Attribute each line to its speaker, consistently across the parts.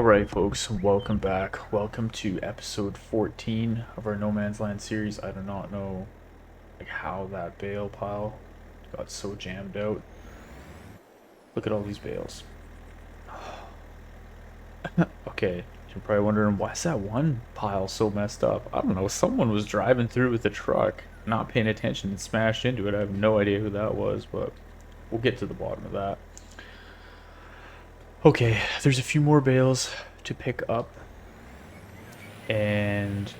Speaker 1: Alright folks, welcome back. Welcome to episode 14 of our No Man's Land series. I do not know how that bale pile got so jammed out. Look at all these bales. Okay, you're probably wondering, why is that one pile so messed up? I don't know, someone was driving through with a truck, not paying attention and smashed into it. I have no idea who that was, but we'll get to the bottom of that. Okay, there's a few more bales to pick up. And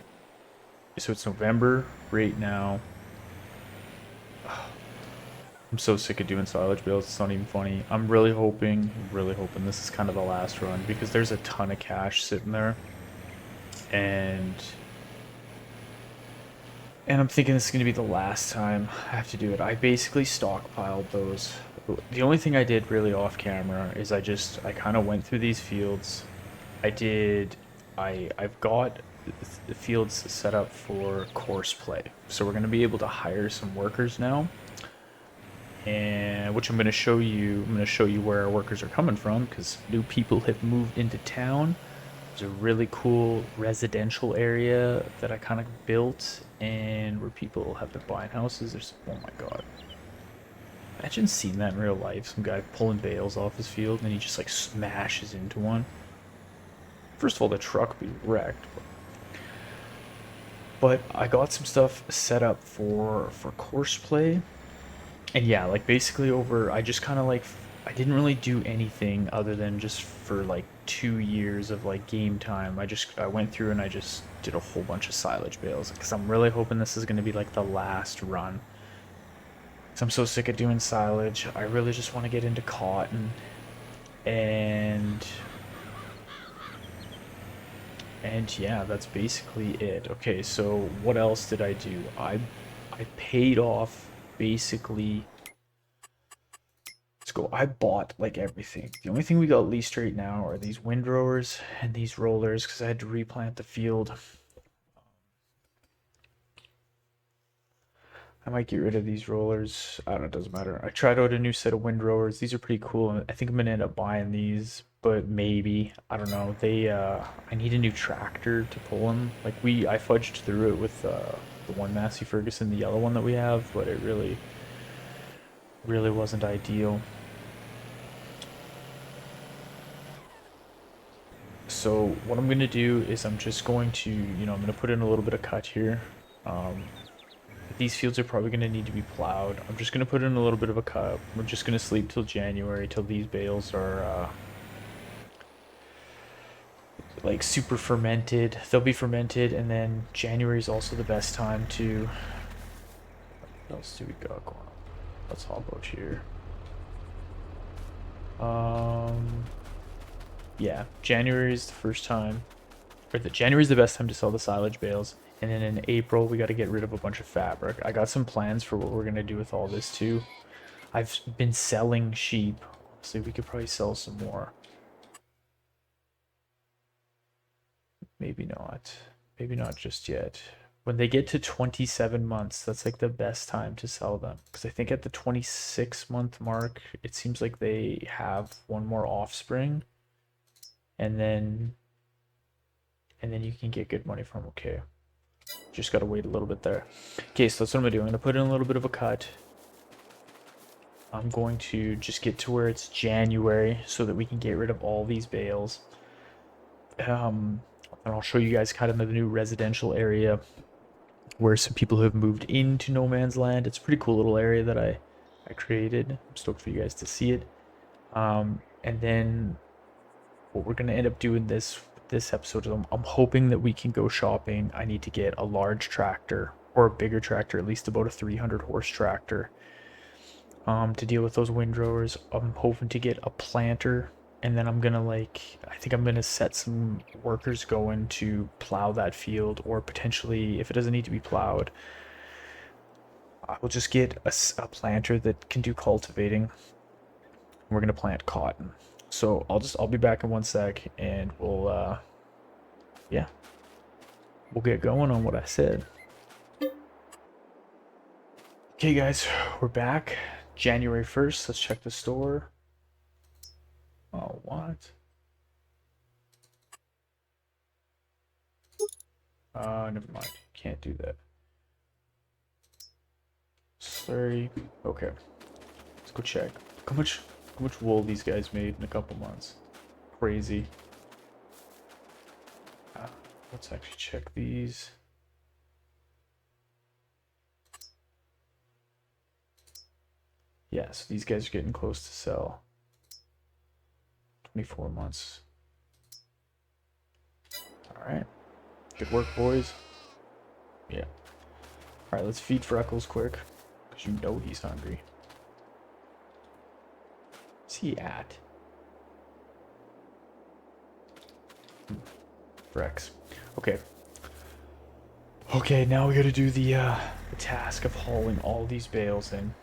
Speaker 1: so it's November right now. I'm so sick of doing silage bales. It's not even funny. I'm really hoping this is kind of the last run because there's a ton of cash sitting there. And I'm thinking this is going to be the last time I have to do it. I basically stockpiled those. The only thing I did really off camera is I kind of went through these fields. I've got the fields set up for course play. So we're going to be able to hire some workers now. And which I'm going to show you. I'm going to show you where our workers are coming from because new people have moved into town. There's a really cool residential area that I kind of built, and where people have been buying houses. There's, oh my god, imagine seeing that in real life. Some guy pulling bales off his field, and he just like smashes into one. First of all, the truck be wrecked. But I got some stuff set up for course play. And yeah, like basically I just kind of like, I didn't really do anything other than just for like 2 years of like game time. I went through and I just did a whole bunch of silage bales because I'm really hoping this is going to be like the last run. Cause I'm so sick of doing silage. I really just want to get into cotton and yeah, that's basically it. Okay, so what else did I do? I paid off basically. Let's go. I bought like everything. The only thing we got leased right now are these windrowers and these rollers because I had to replant the field. I might get rid of these rollers. I don't know, it doesn't matter. I tried out a new set of windrowers. These are pretty cool. I think I'm gonna end up buying these, but maybe. I don't know. I need a new tractor to pull them. Like I fudged through it with the one Massey Ferguson, the yellow one that we have, but it really wasn't ideal. So what I'm gonna do is I'm just going to, I'm gonna put in a little bit of cut here. These fields are probably gonna need to be plowed. I'm just gonna put in a little bit of a cut. We're just gonna sleep till January, till these bales are like super fermented. They'll be fermented, and then January is also the best time to. What else do we got going on? Let's hop out here. Yeah, January is the first time, or January is the best time to sell the silage bales. And then in April, we got to get rid of a bunch of fabric. I got some plans for what we're going to do with all this too. I've been selling sheep, so we could probably sell some more. Maybe not. Maybe not just yet. When they get to 27 months, that's like the best time to sell them. Because I think at the 26-month mark, it seems like they have one more offspring. And then you can get good money from them. Okay. Just gotta wait a little bit there. Okay, so that's what I'm gonna do. I'm gonna put in a little bit of a cut. I'm going to just get to where it's January so that we can get rid of all these bales. And I'll show you guys kind of the new residential area where some people have moved into No Man's Land. It's a pretty cool little area that I created. I'm stoked for you guys to see it. And then what we're gonna end up doing this episode is I'm hoping that we can go shopping. I need to get a large tractor or a bigger tractor, at least about a 300 horse tractor, to deal with those windrowers. I'm hoping to get a planter, and then I think I'm gonna set some workers going to plow that field, or potentially, if it doesn't need to be plowed, I will just get a planter that can do cultivating. We're gonna plant cotton. So I'll be back in one sec, and yeah, we'll get going on what I said. Okay, guys, we're back. January 1st. Let's check the store. Oh, what? Never mind. Can't do that. Slurry. Okay. Let's go check. How much wool these guys made in a couple months. Crazy. Let's actually check these. Yeah, so these guys are getting close to sell. 24 months. Alright. Good work, boys. Yeah. Alright, let's feed Freckles quick. Because you know he's hungry. Where's he at? Frex. Okay. Okay, now we gotta do the task of hauling all these bales in.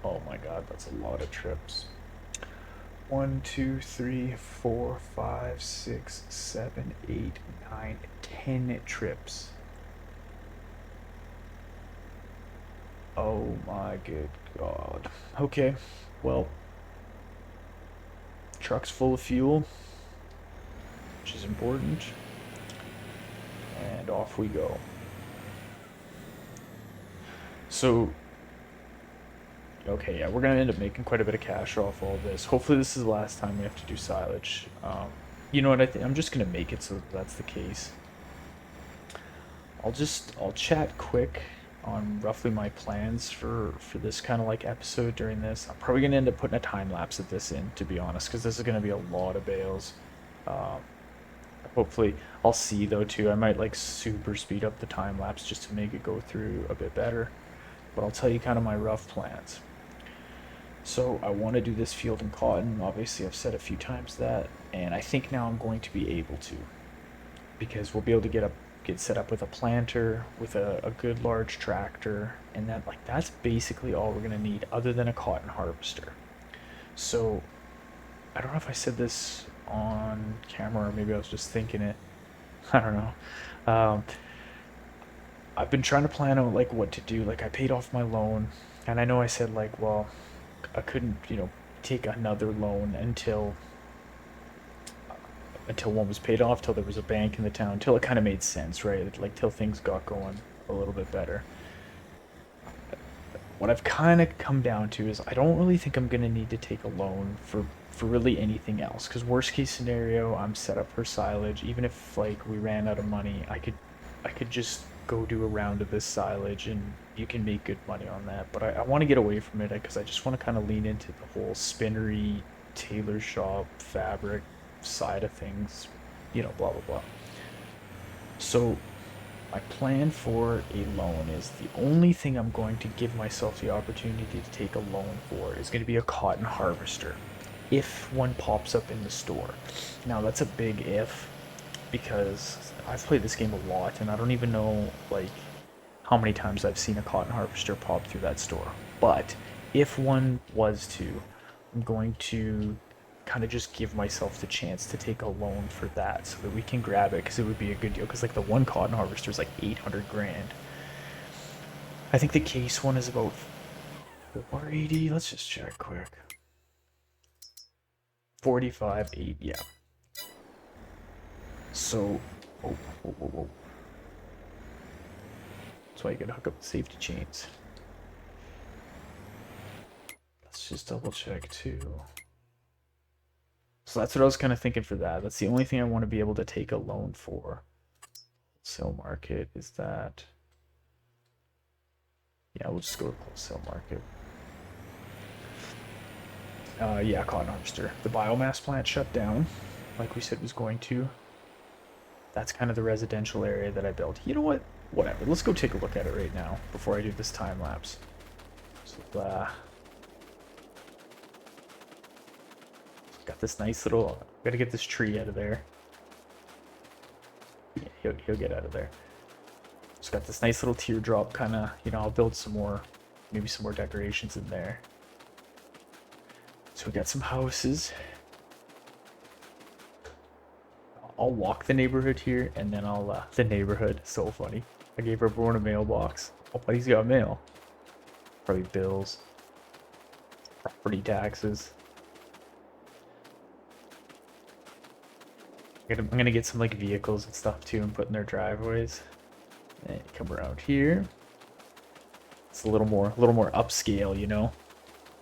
Speaker 1: Oh my god, that's a lot of trips. 1, 2, 3, 4, 5, 6, 7, 8, 9, 10 trips. Oh my good god. Okay, well, truck's full of fuel, which is important, and off we go. So, okay, yeah, we're gonna end up making quite a bit of cash off all this. Hopefully this is the last time we have to do silage. You know what, I'm just gonna make it so that's the case. I'll chat quick on roughly my plans for this kind of like episode during this. I'm probably gonna end up putting a time lapse of this in, to be honest, because this is gonna be a lot of bales. Hopefully I'll see though too. I might like super speed up the time lapse just to make it go through a bit better. But I'll tell you kind of my rough plans. So I want to do this field in cotton. Obviously I've said a few times that, and I think now I'm going to be able to, because we'll be able to get set up with a planter, with a good large tractor, and that that's basically all we're gonna need other than a cotton harvester. So I don't know if I said this on camera or maybe I was just thinking it. I don't know. I've been trying to plan out like what to do. Like I paid off my loan, and I know I said like, well, I couldn't, take another loan until one was paid off, till there was a bank in the town, till it kind of made sense, right? Like till things got going a little bit better. What I've kind of come down to is I don't really think I'm gonna need to take a loan for really anything else. Because worst case scenario, I'm set up for silage. Even if like we ran out of money, I could just go do a round of this silage and you can make good money on that. But I want to get away from it because I just want to kind of lean into the whole spinnery, tailor shop, fabric side of things, blah blah blah. So my plan for a loan is the only thing I'm going to give myself the opportunity to take a loan for is going to be a cotton harvester, if one pops up in the store. Now that's a big if, because I've played this game a lot and I don't even know like how many times I've seen a cotton harvester pop through that store. But if one was to, I'm going to kind of just give myself the chance to take a loan for that so that we can grab it, because it would be a good deal, because like the one cotton harvester is like 800 grand. I think the case one is about 480. Let's just check quick. 45, 8, yeah. So, whoa. That's why you gotta hook up the safety chains. Let's just double check too. So that's what I was kind of thinking for that. That's the only thing I want to be able to take a loan for. Wholesale market is that. Yeah, we'll just go to wholesale market. Yeah, cotton harvester. The biomass plant shut down, like we said was going to. That's kind of the residential area that I built. You know what? Whatever. Let's go take a look at it right now before I do this time lapse. So, got this nice little. Gotta get this tree out of there. Yeah, he'll get out of there. Just got this nice little teardrop kind of. I'll build some more, maybe some more decorations in there. So we got some houses. I'll walk the neighborhood here, and then I'll the neighborhood. So funny. I gave everyone a mailbox. Oh, but he's got mail. Probably bills, property taxes. I'm gonna get some like vehicles and stuff too and put in their driveways. And come around here. It's a little more upscale, you know,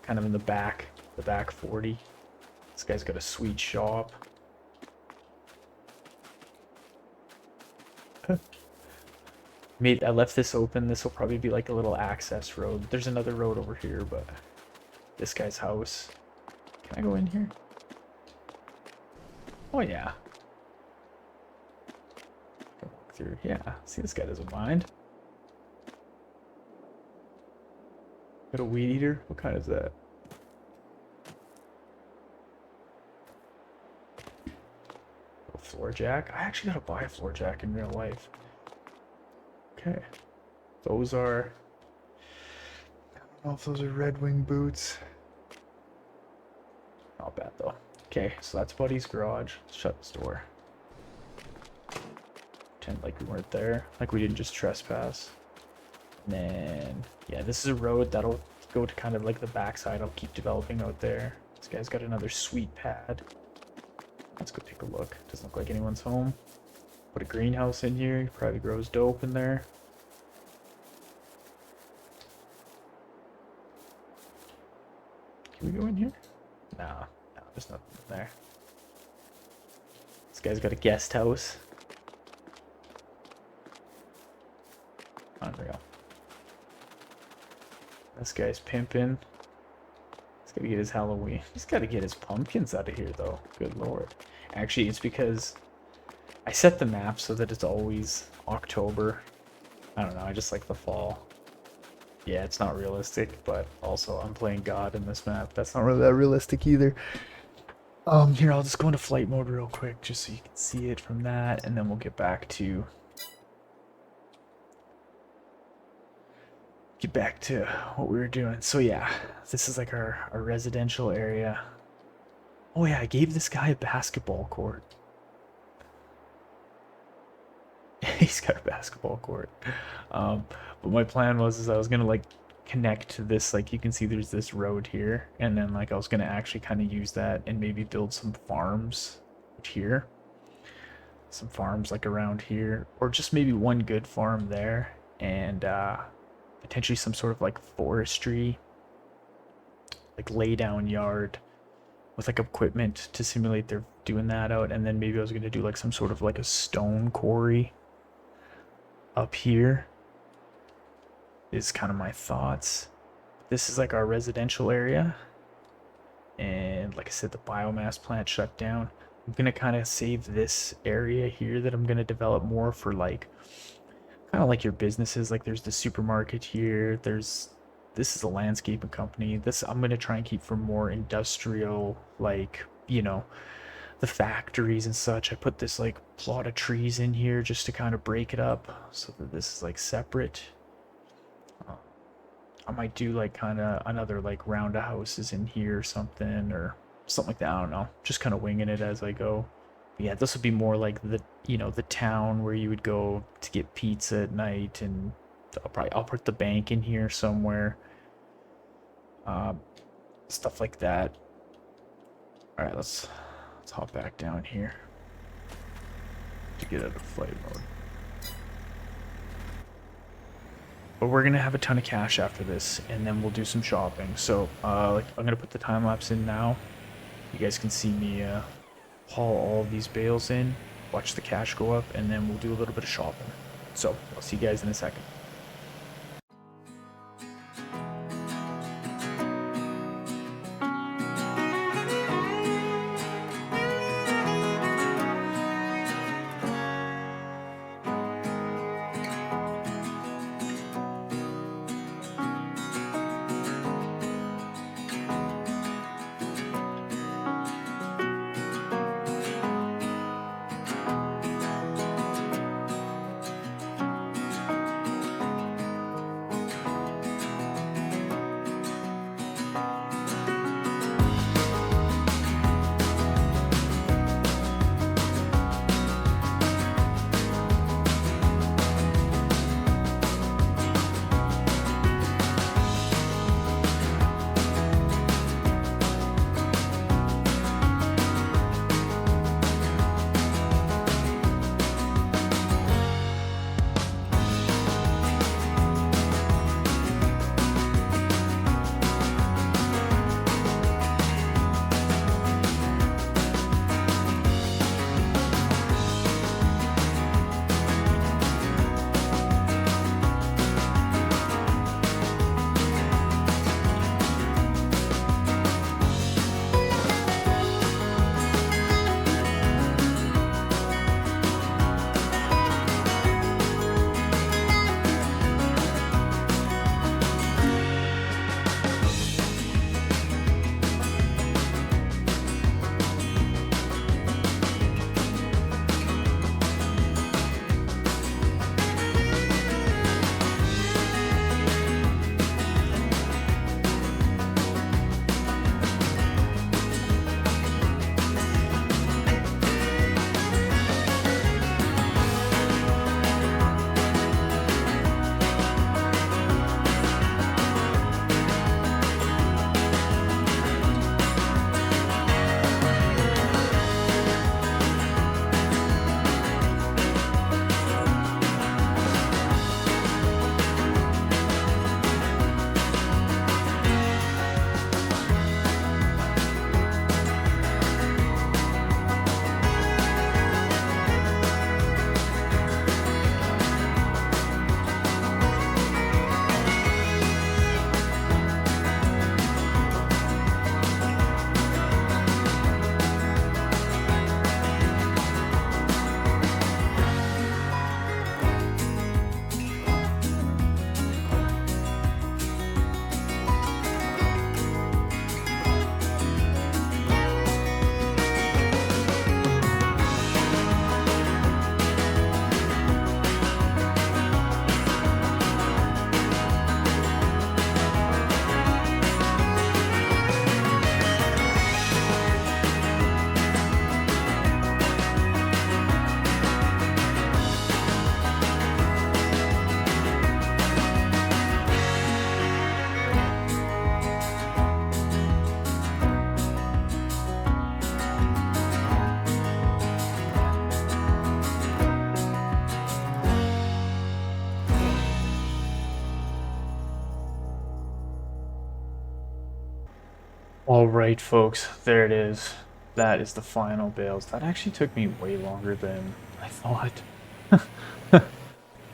Speaker 1: kind of in the back 40. This guy's got a sweet shop. I left this open. This will probably be like a little access road. There's another road over here, but this guy's house. Can I go in here? Oh yeah. Walk through. Yeah. See, this guy doesn't mind. Got a weed eater. What kind is that? A floor jack. I actually gotta buy a floor jack in real life. Okay. Those are... I don't know if those are Red Wing boots. Not bad though. Okay, so that's Buddy's garage. Let's shut this door. Pretend like we weren't there. Like we didn't just trespass. And then, yeah, this is a road that'll go to kind of like the backside. I'll keep developing out there. This guy's got another sweet pad. Let's go take a look. Doesn't look like anyone's home. Put a greenhouse in here. He probably grows dope in there. Can we go in here? Nah, there's nothing in there. This guy's got a guest house. Unreal. This guy's pimping. He's gotta get his Halloween. He's gotta get his pumpkins out of here, though. Good lord. Actually, it's because I set the map so that it's always October. I don't know, I just like the fall. Yeah, it's not realistic, but also I'm playing God in this map. That's not really that realistic either. Here, I'll just go into flight mode real quick just so you can see it from that, and then we'll get back to what we were doing. So yeah, this is like our residential area. Oh yeah, I gave this guy a basketball court. He's got a basketball court. But my plan was I was gonna like connect to this, like you can see there's this road here, and then like I was gonna actually kind of use that and maybe build some farms here. Some farms like around here, or just maybe one good farm there, and potentially some sort of like forestry, like lay down yard with like equipment to simulate they're doing that out, and then maybe I was gonna do like some sort of like a stone quarry up here is kind of my thoughts. This is like our residential area, and like I said, the biomass plant shut down. I'm gonna kind of save this area here that I'm gonna develop more for like kind of like your businesses. Like there's the supermarket here, this is a landscaping company. This I'm gonna try and keep for more industrial, like, you know, the factories and such. I put this like plot of trees in here just to kind of break it up so that this is like separate. I might do like kind of another like round of houses in here or something like that. I don't know, just kind of winging it as I go. But yeah, this would be more like the, you know, the town where you would go to get pizza at night, and I'll put the bank in here somewhere, stuff like that. All right, let's hop back down here to get out of flight mode. But we're gonna have a ton of cash after this, and then we'll do some shopping. So like I'm gonna put the time lapse in now. You guys can see me haul all of these bales in, watch the cash go up, and then we'll do a little bit of shopping. So I'll see you guys in a second. All right, folks, there it is. That is the final bales. That actually took me way longer than I thought.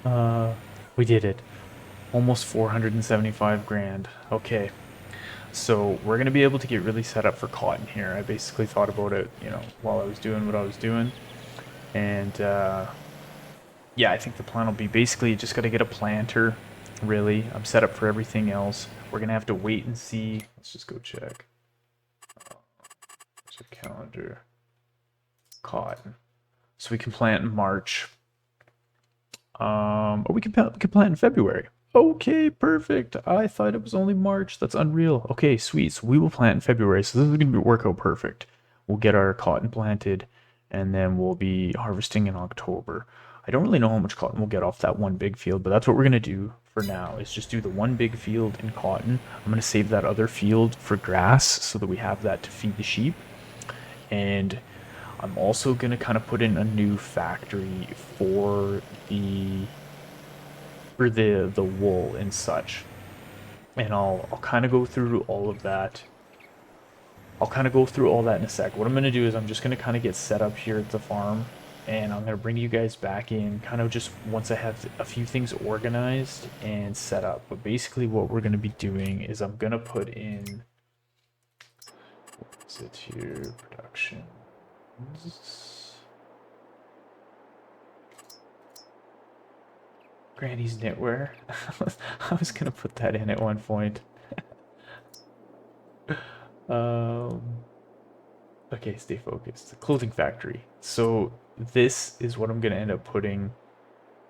Speaker 1: uh, we did it. Almost 475 grand. Okay, so we're gonna be able to get really set up for cotton here. I basically thought about it, while I was doing what I was doing, and yeah, I think the plan will be basically just got to get a planter. Really, I'm set up for everything else. We're gonna have to wait and see. Let's just go check. Check calendar. Cotton. So we can plant in March. Or we can plant in February. Okay, perfect. I thought it was only March. That's unreal. Okay, sweet. So we will plant in February. So this is gonna work out perfect. We'll get our cotton planted, and then we'll be harvesting in October. I don't really know how much cotton we'll get off that one big field, but that's what we're gonna do for now. Is just do the one big field in cotton. I'm gonna save that other field for grass so that we have that to feed the sheep. And I'm also gonna kind of put in a new factory the the wool and such, and I'll kind of go through all of that. I'll kind of go through all that in a sec. What I'm gonna do is I'm just gonna kind of get set up here at the farm, and I'm gonna bring you guys back in kind of just once I have a few things organized and set up. But basically, what we're gonna be doing is I'm gonna put in, what is it here, production. Granny's knitwear. I was gonna put that in at one point. Um, okay, stay focused. Clothing factory. So this is what I'm gonna end up putting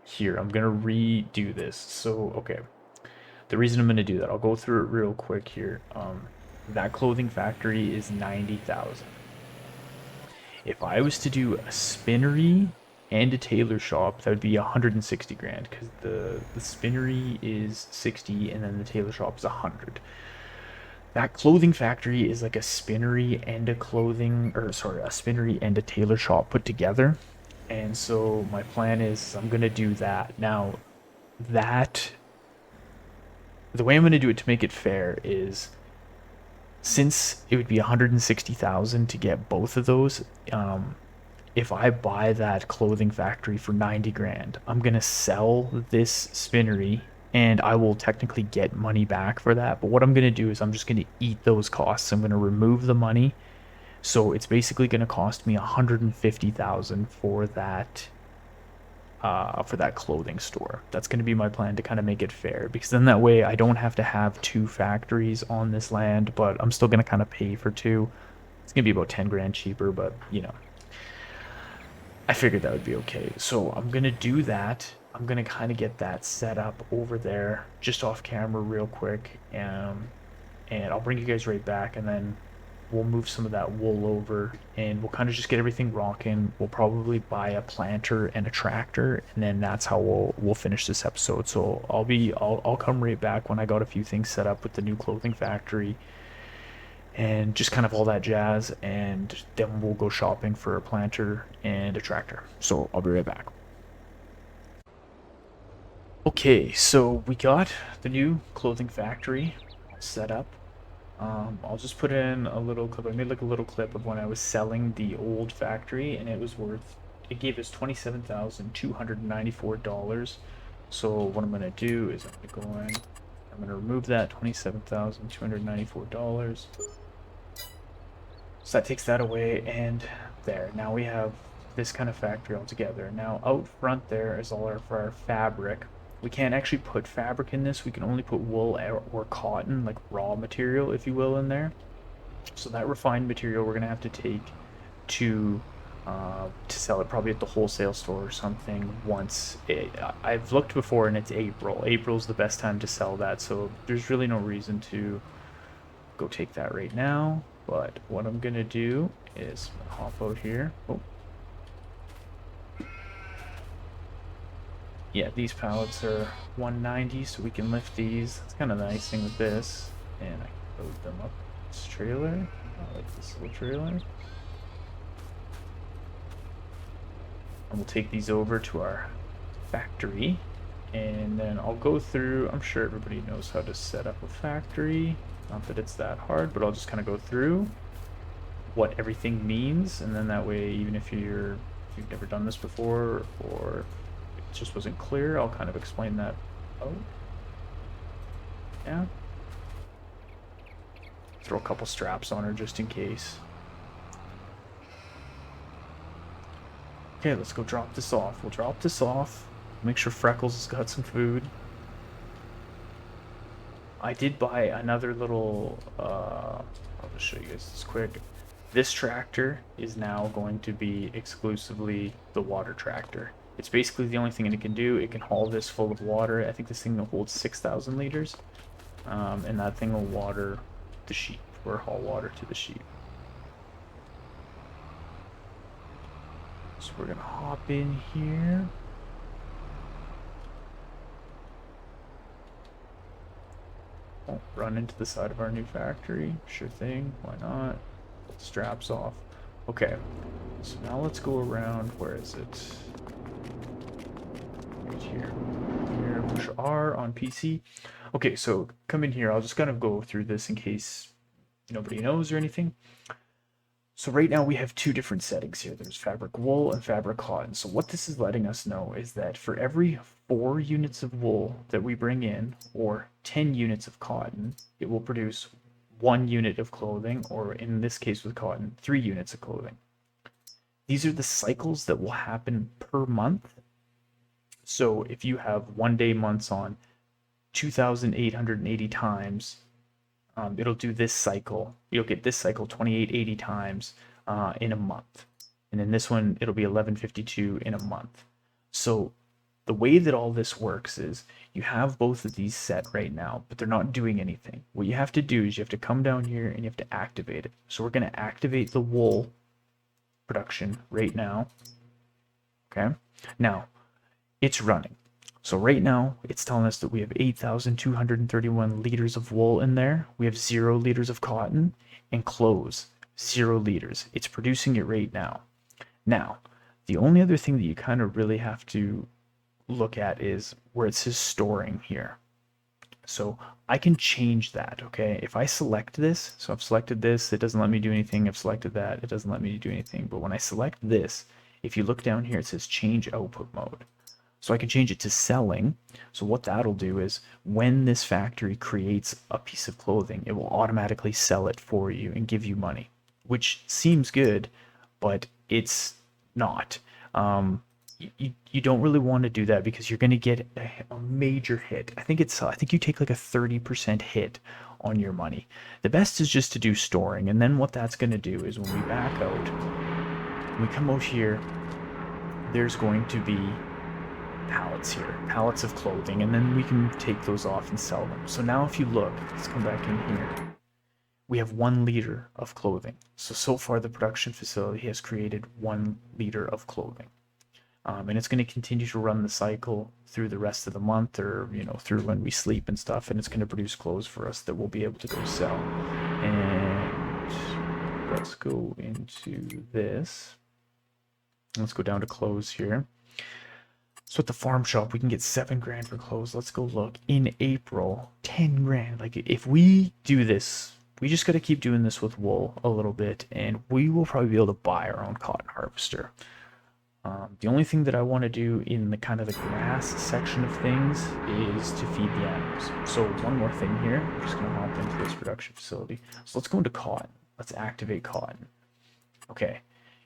Speaker 1: here. I'm gonna redo this. So okay, the reason I'm gonna do that, I'll go through it real quick here. That clothing factory is 90,000. If I was to do a spinnery and a tailor shop, that would be 160 grand because the spinnery is 60 and then the tailor shop is 100. That clothing factory is like a spinnery and a a spinnery and a tailor shop put together. And so my plan is I'm gonna do that. Now, that the way I'm gonna do it to make it fair is, since it would be 160,000 to get both of those, if I buy that clothing factory for 90 grand, I'm going to sell this spinnery and I will technically get money back for that. But what I'm going to do is I'm just going to eat those costs. I'm going to remove the money. So it's basically going to cost me 150,000 for that clothing store. That's going to be my plan to kind of make it fair, because then that way I don't have to have two factories on this land, but I'm still going to kind of pay for two. It's going to be about 10 grand cheaper, but I figured that would be okay. So I'm going to do that. I'm going to kind of get that set up over there just off camera real quick. And I'll bring you guys right back, and then we'll move some of that wool over and we'll kind of just get everything rocking. We'll probably buy a planter and a tractor, and then that's how we'll finish this episode. So I'll come right back when I got a few things set up with the new clothing factory and just kind of all that jazz, and then we'll go shopping for a planter and a tractor. So I'll be right back. Okay, so we got the new clothing factory set up. I'll just put in a little clip. I made like a little clip of when I was selling the old factory, and it gave us $27,294. So what I'm gonna do is I'm gonna remove that $27,294. So that takes that away, and there. Now we have this kind of factory altogether. Now out front there is all for our fabric. We can't actually put fabric in this. We can only put wool or cotton, like raw material, if you will, in there. So that refined material we're gonna have to take to sell it probably at the wholesale store or something. I've looked before and it's April. April's the best time to sell that, so there's really no reason to go take that right now. But what I'm gonna do is hop out here. Oh. Yeah, these pallets are 190, so we can lift these. It's kind of the nice thing with this. And I can load them up this trailer. I like this little trailer. And we'll take these over to our factory. And then I'll go through, I'm sure everybody knows how to set up a factory. Not that it's that hard, but I'll just kind of go through what everything means, and then that way, even if you've never done this before or it just wasn't clear, I'll kind of explain that. Oh, yeah. Throw a couple straps on her just in case. Okay, let's go drop this off. We'll drop this off. Make sure Freckles has got some food. I did buy another little, I'll just show you guys this quick. This tractor is now going to be exclusively the water tractor. It's basically the only thing it can do. It can haul this full of water. I think this thing will hold 6,000 liters. And that thing will water the sheep, or haul water to the sheep. So we're gonna hop in here. Oh, run into the side of our new factory. Sure thing, why not? Pull the straps off. Okay, so now let's go around. Where is it? Right here. Here, push R on PC. Okay, so come in here. I'll just kind of go through this in case nobody knows or anything. So right now we have two different settings here. There's fabric wool and fabric cotton. So what this is letting us know is that for every 4 units of wool that we bring in, or 10 units of cotton, it will produce 1 unit of clothing, or in this case with cotton, 3 units of clothing. These are the cycles that will happen per month. So if you have 1-day months on 2,880 times, it'll do this cycle. You'll get this cycle 2880 times in a month. And in this one, it'll be 1152 in a month. So the way that all this works is you have both of these set right now, but they're not doing anything. What you have to do is you have to come down here and you have to activate it. So we're going to activate the wool production right now. Okay. Now, it's running. So right now, it's telling us that we have 8,231 liters of wool in there. We have 0 liters of cotton, and clothes, 0 liters. It's producing it right now. Now, the only other thing that you kind of really have to look at is where it says storing here. So I can change that, okay? If I select this, so I've selected this, it doesn't let me do anything. I've selected that, it doesn't let me do anything. But when I select this, if you look down here, it says change output mode. So I can change it to selling. So what that'll do is when this factory creates a piece of clothing, it will automatically sell it for you and give you money, which seems good, but it's not. You don't really want to do that because you're going to get a major hit. I think you take like a 30% hit on your money. The best is just to do storing, and then what that's going to do is when we back out, when we come out here, there's going to be pallets here, pallets of clothing, and then we can take those off and sell them. So now if you look, let's come back in here. We have 1 liter of clothing. So far the production facility has created 1 liter of clothing. And it's going to continue to run the cycle through the rest of the month, or through when we sleep and stuff, and it's going to produce clothes for us that we'll be able to go sell. And let's go into this. Let's go down to clothes here. So at the farm shop, we can get 7 grand for clothes. Let's go look. In April, 10 grand. Like, if we do this, we just got to keep doing this with wool a little bit, and we will probably be able to buy our own cotton harvester. The only thing that I want to do in the kind of the grass section of things is to feed the animals. So one more thing here. I'm just going to hop into this production facility. So let's go into cotton. Let's activate cotton. Okay,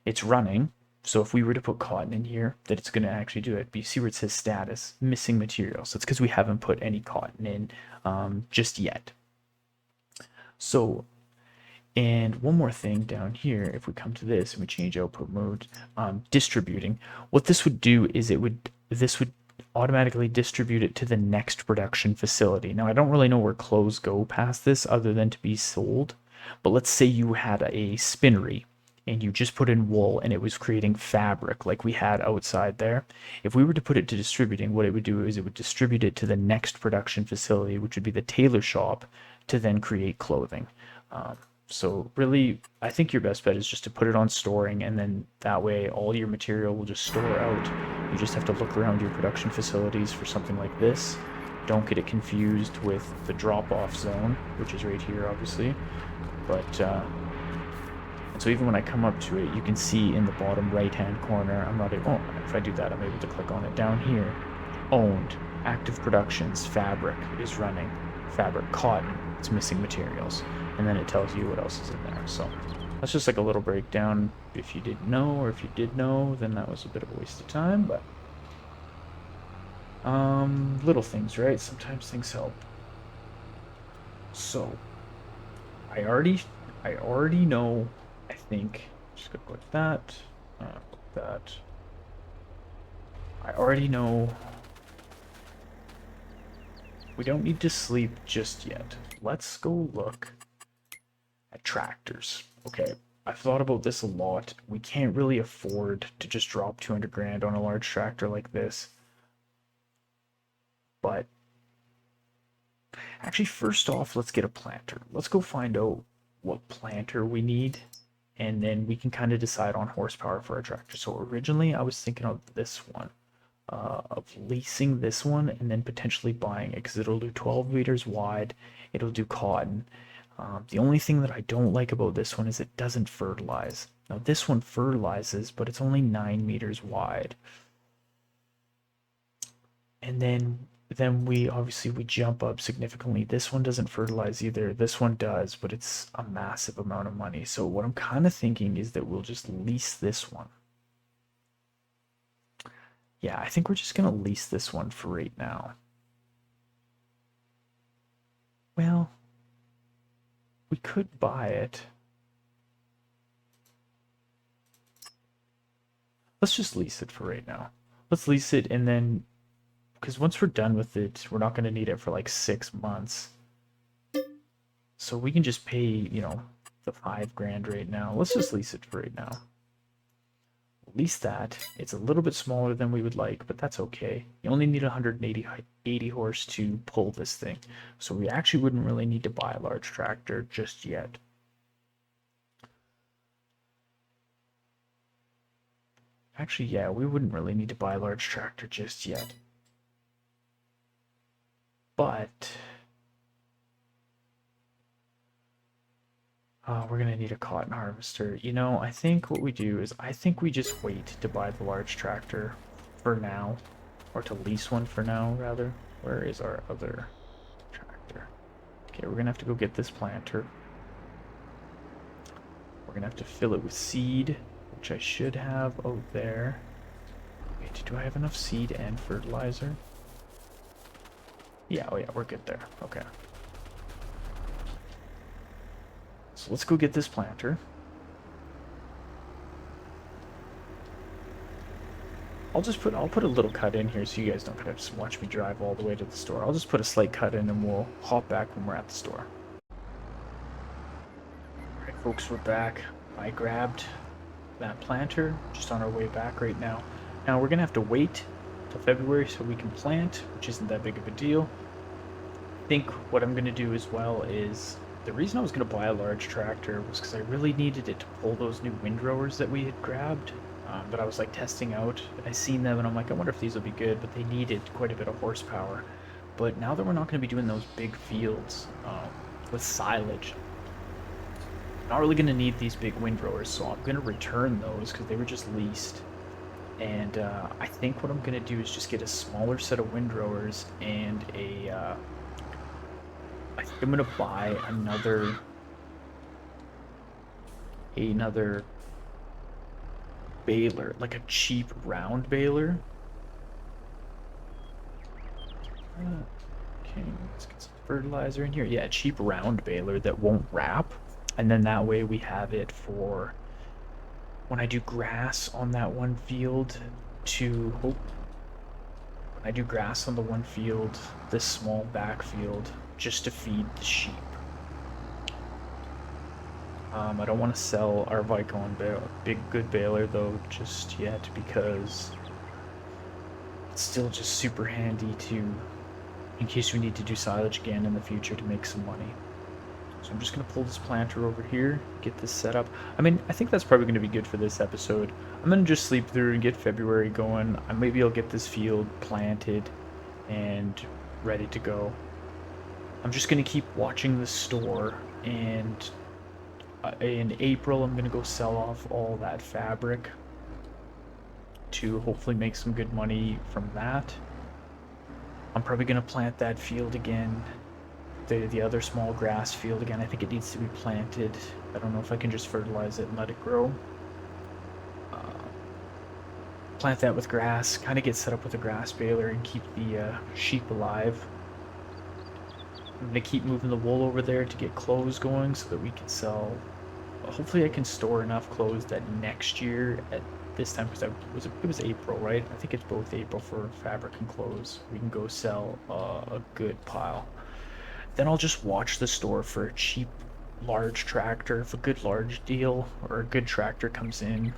Speaker 1: it's running. So if we were to put cotton in here, that it's going to actually do it. But you see where it says status, missing material. So it's because we haven't put any cotton in just yet. So, and one more thing down here, if we come to this and we change output mode, distributing, what this would do is this would automatically distribute it to the next production facility. Now, I don't really know where clothes go past this other than to be sold. But let's say you had a spinnery and you just put in wool and it was creating fabric like we had outside there. If we were to put it to distributing, what it would do is it would distribute it to the next production facility, which would be the tailor shop, to then create clothing. So really, I think your best bet is just to put it on storing, and then that way all your material will just store out You just have to look around your production facilities for something like this. Don't get it confused with the drop-off zone, which is right here, obviously. But, and so even when I come up to it, you can see in the bottom right-hand corner, I'm not able, oh, if I do that, I'm able to click on it down here. Owned, active productions, fabric is running, fabric, cotton, it's missing materials. And then it tells you what else is in there. So that's just like a little breakdown. If you didn't know, or if you did know, then that was a bit of a waste of time, but little things, right? Sometimes things help. So I already know, I think, just gonna click that, that. I already know we don't need to sleep just yet. Let's go look at tractors. Okay, I've thought about this a lot. We can't really afford to just drop 200 grand on a large tractor like this. But actually, first off, let's get a planter. Let's go find out what planter we need, and then we can kind of decide on horsepower for our tractor. So originally, I was thinking of this one, of leasing this one, and then potentially buying it, because it'll do 12 meters wide. It'll do cotton. The only thing that I don't like about this one is it doesn't fertilize. Now this one fertilizes, but it's only 9 meters wide. And then we obviously we jump up significantly. This one doesn't fertilize either. This one does, but it's a massive amount of money. So what I'm kind of thinking is that we'll just lease this one. Yeah, I think we're just gonna lease this one for right now. Well, we could buy it. Let's just lease it for right now. Let's lease it, and then, because once we're done with it, we're not going to need it for like 6 months. So we can just pay, you know, the 5 grand right now. Let's just lease it for right now. Lease that. It's a little bit smaller than we would like, but that's okay. You only need 180 horse to pull this thing. So we actually wouldn't really need to buy a large tractor just yet. Actually, yeah, we wouldn't really need to buy a large tractor just yet. But we're gonna need a cotton harvester. You know, I think what we do is I think we just wait to buy the large tractor for now, or to lease one for now, rather. Where is our other tractor? Okay, we're gonna have to go get this planter. We're gonna have to fill it with seed, which I should have out there. Wait, do I have enough seed and fertilizer? Yeah, oh yeah, we're good there. Okay. So let's go get this planter. I'll put a little cut in here so you guys don't have to watch me drive all the way to the store. I'll just put a slight cut in and we'll hop back when we're at the store. Alright folks, we're back. I grabbed that planter just on our way back right now. Now we're gonna have to wait till February so we can plant, which isn't that big of a deal. I think what I'm gonna do as well is, the reason I was going to buy a large tractor was because I really needed it to pull those new windrowers that we had grabbed, that I was like testing out. And I seen them and I'm like, I wonder if these will be good, but they needed quite a bit of horsepower. But now that we're not going to be doing those big fields with silage, I'm not really going to need these big windrowers, so I'm going to return those because they were just leased. And I think what I'm going to do is just get a smaller set of windrowers and a I think I'm gonna buy another baler, like a cheap round baler. Okay, let's get some fertilizer in here. Yeah, a cheap round baler that won't wrap, and then that way we have it for when I do grass on that one field to when I do grass on the one field, this small backfield, just to feed the sheep. I don't want to sell our Vicon big good baler though just yet because it's still just super handy to, in case we need to do silage again in the future to make some money. So I'm just going to pull this planter over here, get this set up. I mean, I think that's probably going to be good for this episode. I'm going to just sleep through and get February going. Maybe I'll get this field planted and ready to go. I'm just going to keep watching the store, and in April I'm going to go sell off all that fabric to hopefully make some good money from that. I'm probably going to plant that field again, the other small grass field again. I think it needs to be planted. I don't know if I can just fertilize it and let it grow. Plant that with grass, kind of get set up with a grass baler and keep the sheep alive. I'm going to keep moving the wool over there to get clothes going so that we can sell. Hopefully I can store enough clothes that next year at this time, because it was April, right? I think it's both April for fabric and clothes. We can go sell a good pile. Then I'll just watch the store for a cheap large tractor. If a good large deal or a good tractor comes in,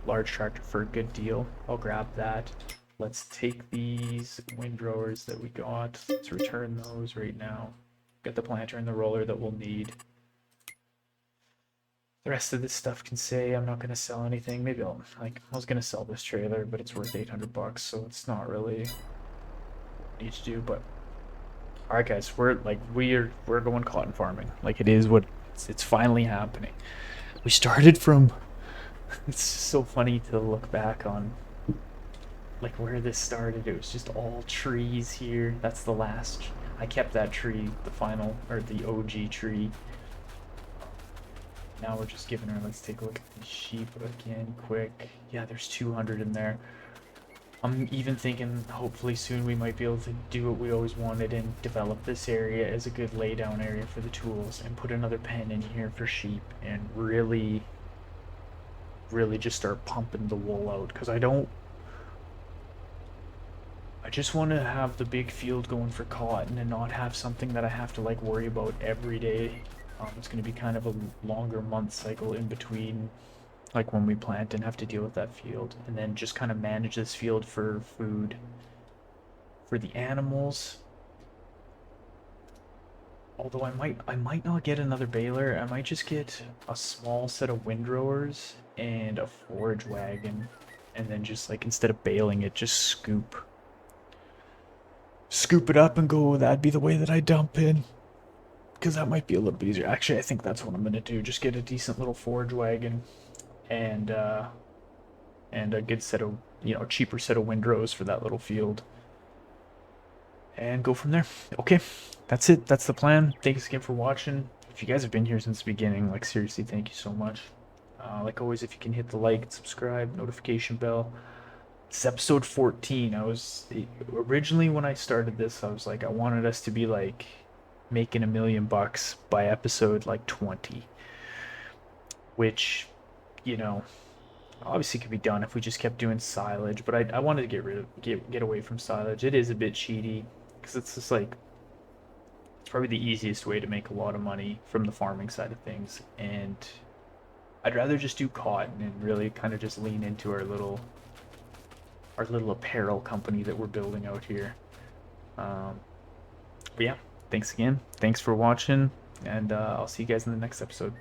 Speaker 1: large tractor for a good deal, I'll grab that. Let's take these windrowers that we got. Let's return those right now. Got the planter and the roller that we'll need. The rest of this stuff can say I'm not going to sell anything. Maybe I was going to sell this trailer, but it's worth 800 bucks, so it's not really need to do. But all right, guys, we're going cotton farming. Like, it is what it's finally happening. We started from it's so funny to look back on like where this started. It was just all trees here. That's the last. I kept that tree, the final, or the OG tree. Now we're just giving her, let's take a look at these sheep again quick. Yeah, there's 200 in there. I'm even thinking hopefully soon we might be able to do what we always wanted and develop this area as a good laydown area for the tools and put another pen in here for sheep and really just start pumping the wool out, because I just want to have the big field going for cotton and not have something that I have to like worry about every day. It's going to be kind of a longer month cycle in between, like when we plant and have to deal with that field, and then just kind of manage this field for food for the animals. Although I might not get another baler. I might just get a small set of windrowers and a forage wagon, and then just like instead of baling it, just scoop it up and go. That'd be the way that I dump in, because that might be a little bit easier. Actually, I think that's what I'm gonna do. Just get a decent little forage wagon and a good set of, cheaper set of windrows for that little field, and go from there. Okay, that's it. That's the plan. Thanks again for watching. If you guys have been here since the beginning, like, seriously, thank you so much. Like always, if you can hit the like, subscribe, notification bell. It's episode 14. Originally, when I started this, I was like, I wanted us to be like making $1 million by episode like 20, which, obviously could be done if we just kept doing silage. But I wanted to get away from silage. It is a bit cheaty, because it's just like, it's probably the easiest way to make a lot of money from the farming side of things, and I'd rather just do cotton and really kind of just lean into our little apparel company that we're building out here. But yeah, thanks again. Thanks for watching, and I'll see you guys in the next episode.